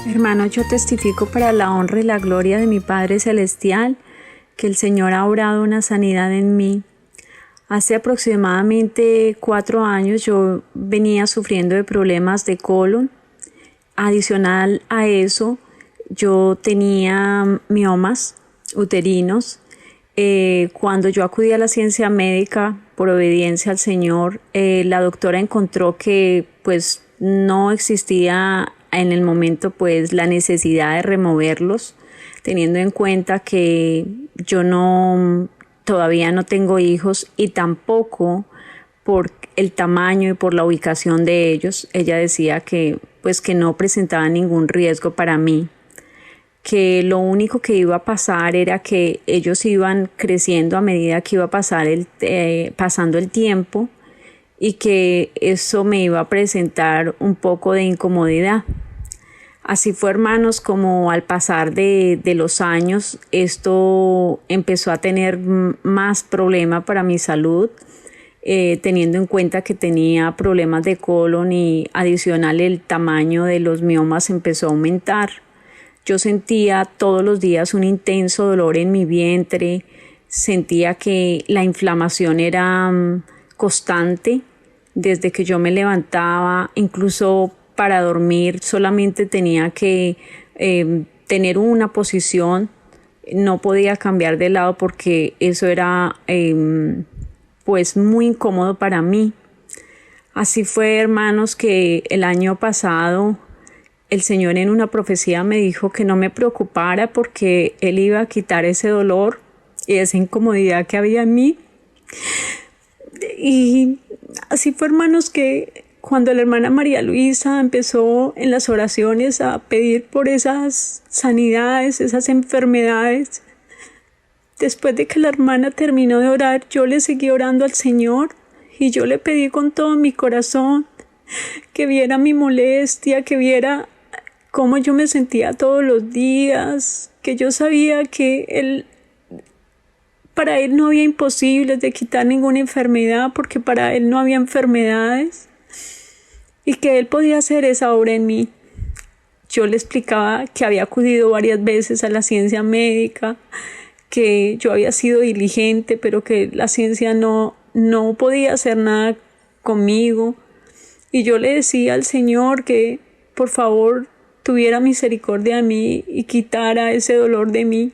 Hermano, yo testifico para la honra y la gloria de mi Padre Celestial que el Señor ha obrado una sanidad en mí. Hace aproximadamente 4 años yo venía sufriendo de problemas de colon. Adicional a eso, yo tenía miomas uterinos. Cuando yo acudí a la ciencia médica por obediencia al Señor, la doctora encontró que pues no existía en el momento pues la necesidad de removerlos, teniendo en cuenta que yo todavía no tengo hijos y tampoco por el tamaño y por la ubicación de ellos. Ella decía que pues que no presentaba ningún riesgo para mí, que lo único que iba a pasar era que ellos iban creciendo a medida que iba pasando el tiempo y que eso me iba a presentar un poco de incomodidad. Así fue, hermanos, como al pasar de los años esto empezó a tener más problema para mi salud, teniendo en cuenta que tenía problemas de colon y adicional el tamaño de los miomas empezó a aumentar. Yo sentía todos los días un intenso dolor en mi vientre, sentía que la inflamación era constante desde que yo me levantaba, incluso para dormir solamente tenía que tener una posición, no podía cambiar de lado porque eso era pues muy incómodo para mí. Así fue, hermanos, que el año pasado el Señor en una profecía me dijo que no me preocupara porque Él iba a quitar ese dolor y esa incomodidad que había en mí. Y así fue, hermanos, que cuando la hermana María Luisa empezó en las oraciones a pedir por esas sanidades, esas enfermedades, después de que la hermana terminó de orar, yo le seguí orando al Señor y yo le pedí con todo mi corazón que viera mi molestia, que viera cómo yo me sentía todos los días, que yo sabía que para Él no había imposibles de quitar ninguna enfermedad porque para Él no había enfermedades y que Él podía hacer esa obra en mí. Yo le explicaba que había acudido varias veces a la ciencia médica, que yo había sido diligente, pero que la ciencia no podía hacer nada conmigo. Y yo le decía al Señor que por favor tuviera misericordia de mí y quitara ese dolor de mí.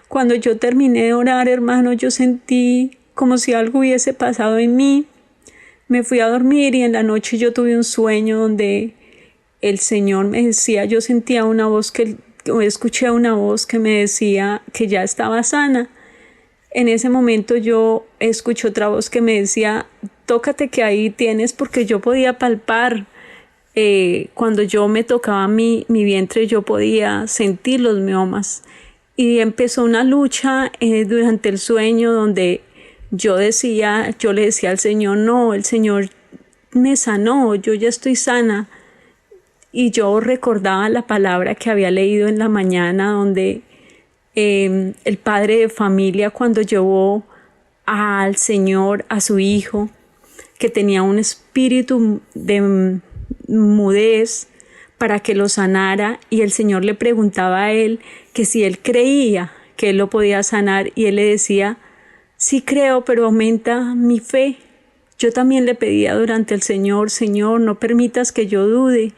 Cuando yo terminé de orar, hermano, yo sentí como si algo hubiese pasado en mí. Me fui a dormir y en la noche yo tuve un sueño donde el Señor me decía, yo sentía una voz escuché una voz que me decía que ya estaba sana. En ese momento yo escuché otra voz que me decía, tócate que ahí tienes, porque yo podía palpar. Cuando yo me tocaba mi vientre yo podía sentir los miomas. Y empezó una lucha durante el sueño donde yo le decía al Señor, no, el Señor me sanó, yo ya estoy sana. Y yo recordaba la palabra que había leído en la mañana donde el padre de familia, cuando llevó al Señor a su hijo que tenía un espíritu de mudez, para que lo sanara, y el Señor le preguntaba a él que si él creía que él lo podía sanar, y él le decía, sí creo, pero aumenta mi fe. Yo también le pedía durante el Señor, no permitas que yo dude,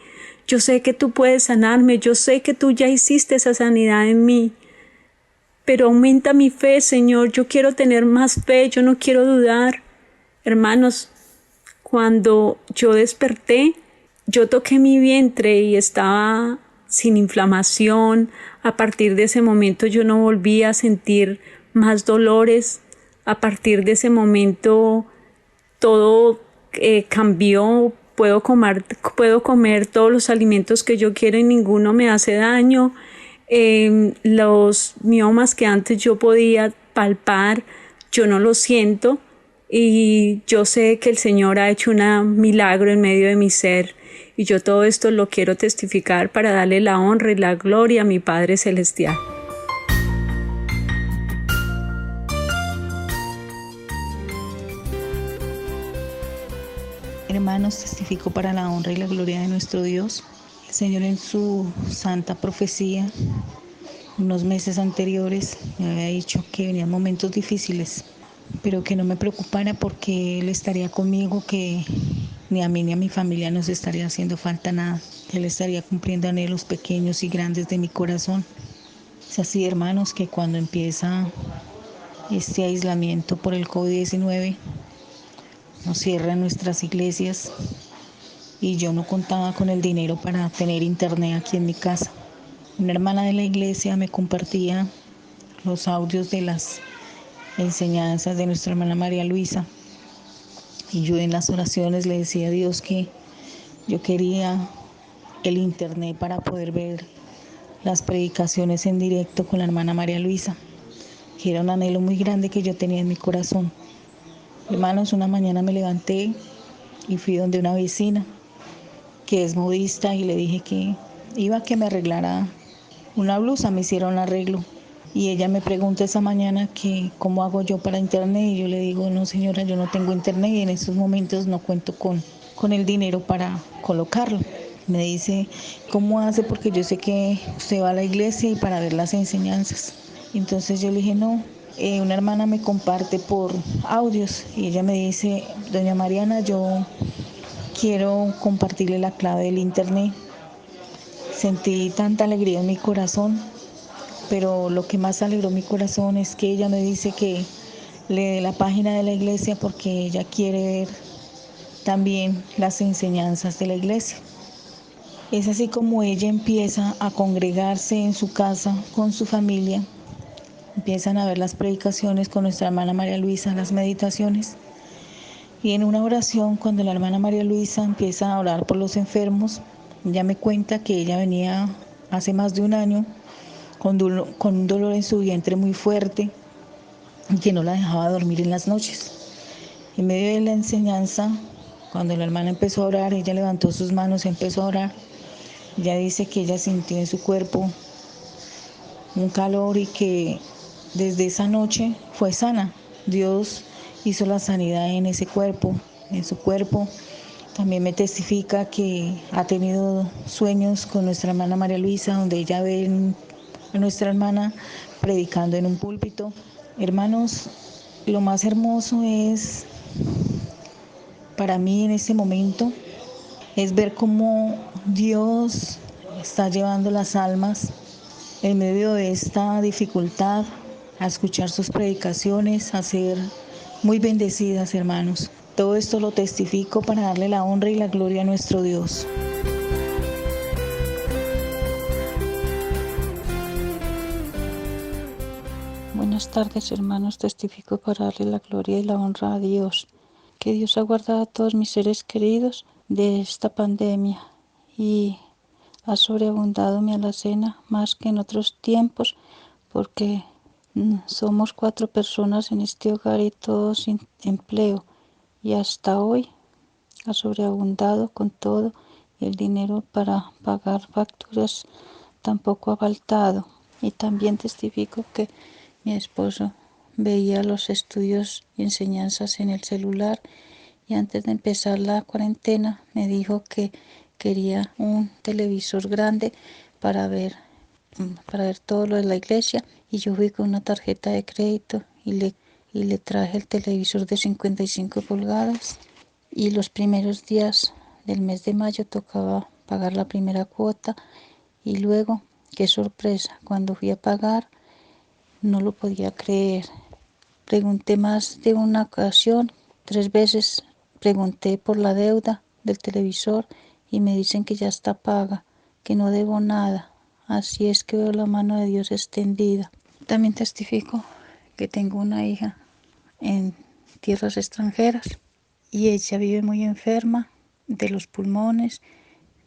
yo sé que tú puedes sanarme, yo sé que tú ya hiciste esa sanidad en mí, pero aumenta mi fe, Señor, yo quiero tener más fe, yo no quiero dudar. Hermanos, cuando yo desperté, yo toqué mi vientre y estaba sin inflamación. A partir de ese momento yo no volví a sentir más dolores. A partir de ese momento todo cambió. Puedo comer todos los alimentos que yo quiero y ninguno me hace daño. Los miomas que antes yo podía palpar, yo no los siento. Y yo sé que el Señor ha hecho un milagro en medio de mi ser. Y yo todo esto lo quiero testificar para darle la honra y la gloria a mi Padre Celestial. Hermanos, testifico para la honra y la gloria de nuestro Dios. El Señor, en su santa profecía, unos meses anteriores, me había dicho que venían momentos difíciles, pero que no me preocupara porque Él estaría conmigo, que ni a mí ni a mi familia nos estaría haciendo falta nada, que Él estaría cumpliendo anhelos pequeños y grandes de mi corazón. Es así, hermanos, que cuando empieza este aislamiento por el COVID-19, nos cierran nuestras iglesias y yo no contaba con el dinero para tener internet aquí en mi casa. Una hermana de la iglesia me compartía los audios de las enseñanzas de nuestra hermana María Luisa y yo en las oraciones le decía a Dios que yo quería el internet para poder ver las predicaciones en directo con la hermana María Luisa, que era un anhelo muy grande que yo tenía en mi corazón. Hermanos, una mañana me levanté y fui donde una vecina que es modista y le dije que iba a que me arreglara una blusa, me hiciera un arreglo. Y ella me pregunta esa mañana que cómo hago yo para internet y yo le digo, no señora, yo no tengo internet y en estos momentos no cuento con el dinero para colocarlo. Me dice, ¿cómo hace? Porque yo sé que usted va a la iglesia y para ver las enseñanzas. Entonces yo le dije, no, una hermana me comparte por audios y ella me dice, doña Mariana, yo quiero compartirle la clave del internet. Sentí tanta alegría en mi corazón, pero lo que más alegró mi corazón es que ella me dice que le dé la página de la iglesia porque ella quiere ver también las enseñanzas de la iglesia. Es así como ella empieza a congregarse en su casa con su familia, empiezan a ver las predicaciones con nuestra hermana María Luisa, las meditaciones. Y en una oración, cuando la hermana María Luisa empieza a orar por los enfermos, ella me cuenta que ella venía hace más de un año con un dolor en su vientre muy fuerte y que no la dejaba dormir en las noches. En medio de la enseñanza, cuando la hermana empezó a orar, ella levantó sus manos y empezó a orar. Ella dice que ella sintió en su cuerpo un calor y que desde esa noche fue sana. Dios hizo la sanidad en ese cuerpo, en su cuerpo. También me testifica que ha tenido sueños con nuestra hermana María Luisa, donde ella ve a nuestra hermana predicando en un púlpito. Hermanos, lo más hermoso es para mí en este momento es ver cómo Dios está llevando las almas en medio de esta dificultad a escuchar sus predicaciones, a ser muy bendecidas, hermanos. Todo esto lo testifico para darle la honra y la gloria a nuestro Dios. Buenas tardes, hermanos. Testifico para darle la gloria y la honra a Dios. Que Dios ha guardado a todos mis seres queridos de esta pandemia y ha sobreabundado mi alacena más que en otros tiempos porque somos 4 personas en este hogar y todos sin empleo. Y hasta hoy ha sobreabundado con todo y el dinero para pagar facturas tampoco ha faltado. Y también testifico que mi esposo veía los estudios y enseñanzas en el celular y antes de empezar la cuarentena me dijo que quería un televisor grande para ver todo lo de la iglesia y yo fui con una tarjeta de crédito y le traje el televisor de 55 pulgadas y los primeros días del mes de mayo tocaba pagar la primera cuota y luego, qué sorpresa, cuando fui a pagar no lo podía creer. Pregunté más de una ocasión, 3 veces pregunté por la deuda del televisor y me dicen que ya está paga, que no debo nada. Así es que veo la mano de Dios extendida. También testifico que tengo una hija en tierras extranjeras y ella vive muy enferma de los pulmones,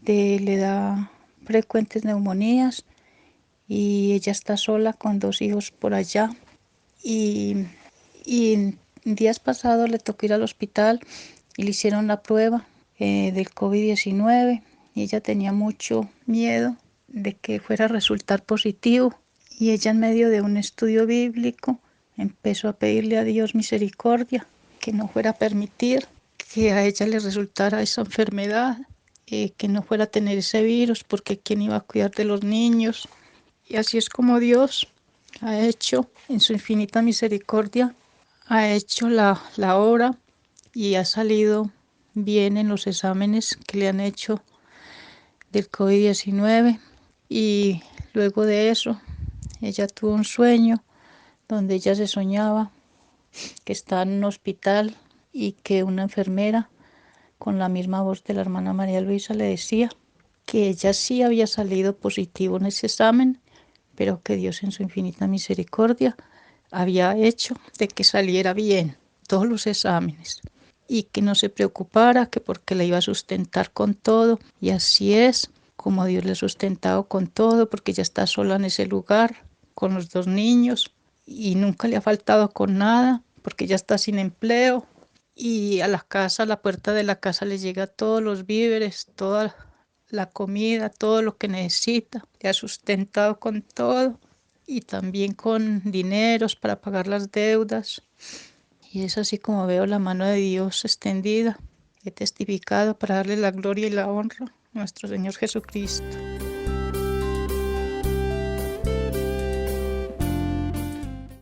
le da frecuentes neumonías y ella está sola con 2 hijos por allá y en días pasados le tocó ir al hospital y le hicieron la prueba del COVID-19 y ella tenía mucho miedo de que fuera a resultar positivo y ella en medio de un estudio bíblico empezó a pedirle a Dios misericordia, que no fuera a permitir que a ella le resultara esa enfermedad que no fuera a tener ese virus, porque quién iba a cuidar de los niños. Y así es como Dios ha hecho, en su infinita misericordia, ha hecho la obra y ha salido bien en los exámenes que le han hecho del COVID-19. Y luego de eso, ella tuvo un sueño donde ella se soñaba que estaba en un hospital y que una enfermera, con la misma voz de la hermana María Luisa, le decía que ella sí había salido positivo en ese examen, pero que Dios en su infinita misericordia había hecho de que saliera bien todos los exámenes y que no se preocupara, que porque le iba a sustentar con todo. Y así es como Dios le ha sustentado con todo, porque ella está sola en ese lugar con los 2 niños y nunca le ha faltado con nada, porque ella está sin empleo y a la casa, a la puerta de la casa le llega todos los víveres, toda la comida, todo lo que necesita. Le ha sustentado con todo y también con dineros para pagar las deudas. Y es así como veo la mano de Dios extendida. He testificado para darle la gloria y la honra a nuestro Señor Jesucristo.